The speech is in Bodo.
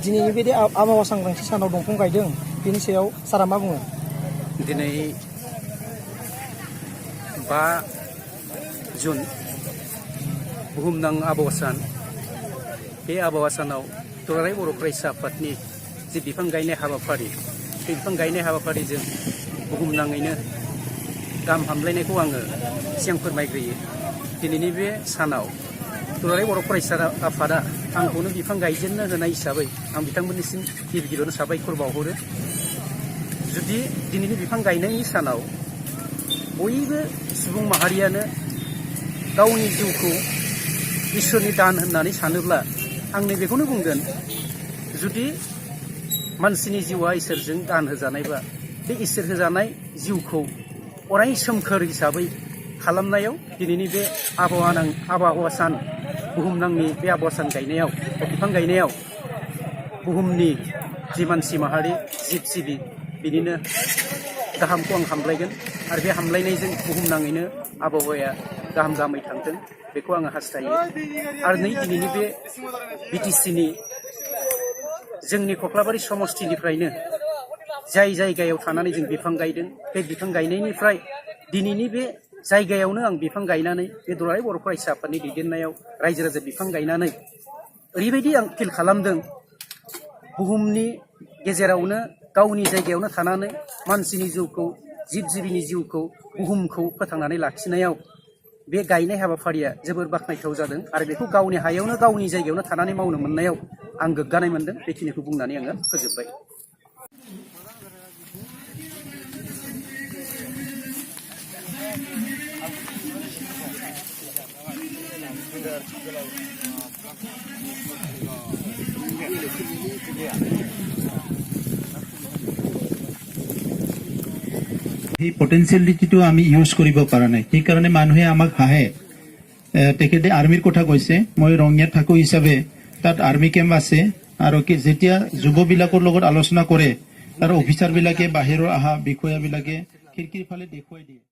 दिनैनि बे आबहावा सांग्रांथि सानाव दंफां गायदों बेनि सायाव सारा मा बुङो? दिनै 5 जुन बुहुमनां आबहावा सान। बे आबहावा सानाव दुलाराय बर' फरायसा आफादनि जे बिफां गायनाय हाबाफारि, बे बिफां गायनाय हाबाफारिजों बुहुमनाङैनो गाहाम हामलायनायखौ आङो सिगां फोरमायग्रोयो। दिनैनि बे सानाव दुलाराय बर' फरायसा आफादा आंखौनो बिफां गायजेननो होनाय हिसाबै आं बिथांमोननिसिम गिबि गिबियावनो साबायखर बावहरो। जुदि दिनैनि बिफां गायनायनि सानाव बयबो सुबुं माहारियानो गावनि जिउखौ इसोरनि दान होननानै सानोब्ला आं नैबेखौनो बुंगोन, जुदि मानसिनि जिउआ इसोरजों दान होजानायबा बे इसोर होजानाय जिउखौ अराय सोमखोर हिसाबै खालामनायाव दिनैनि बे आबहावा सान बुहुमनांनि बे आबहावा सान गायनायाव बिफां गायनायाव बुहुमनि जि मानसि माहारि जिब जिबि बिनिनो गाहामखौ आं हामलायगोन आरो बे हामलायनायजों बुहुमनाङैनो आबहावाया गाहाम गाहामै थांथों बेखौ आङो हास्थायो। आरो नै दिनैनि बे बिटिसिनि जोंनि कख्लाबारि समस्थिनिफ्रायनो जाय जायगायाव थानानै जों बिफां गायदों, बे बिफां गायनायनिफ्राय दिनैनि बे जायगायावनो आं बिफां गायनानै बे दुलाराय बर' फरायसा आफादनि दैदेननायाव रायजो राजा बिफां गायनानै ओरैबायदि आं फिल खालामदों, बुहुमनि गेजेरावनो गावनि जायगायावनो थानानै मानसिनि जिउखौ, जिब जिबिनि जिउखौ, बुहुमखौ फोथांनानै लाखिनायाव बे गायनाय हाबाफारिया जोबोर बाख्नायथाव जादों आरो बेखौ गावनि हायावनो गावनि जायगायावनो थानानै मावनो मोननायाव आं गोग्गानाय मोनदों। बेखिनिखौ बुंनानै आङो फोजोबबाय। এই পটেনচিয়েলিটিটো আমি ইউজ কৰিব পৰা নাই, সেইকাৰণে মানুহে আমাক হাঁহে। তেখেতে আৰ্মিৰ কথা কৈছে, মই ৰঙিয়াত থাকো হিচাপে তাত আৰ্মি কেম্প আছে আৰু যেতিয়া যুৱবিলাকৰ লগত আলোচনা কৰে তাৰ অফিচাৰবিলাকে বাহিৰৰ অহা বিষয়াবিলাকে খিৰিকীৰ ফালে দেখুৱাই দিয়ে।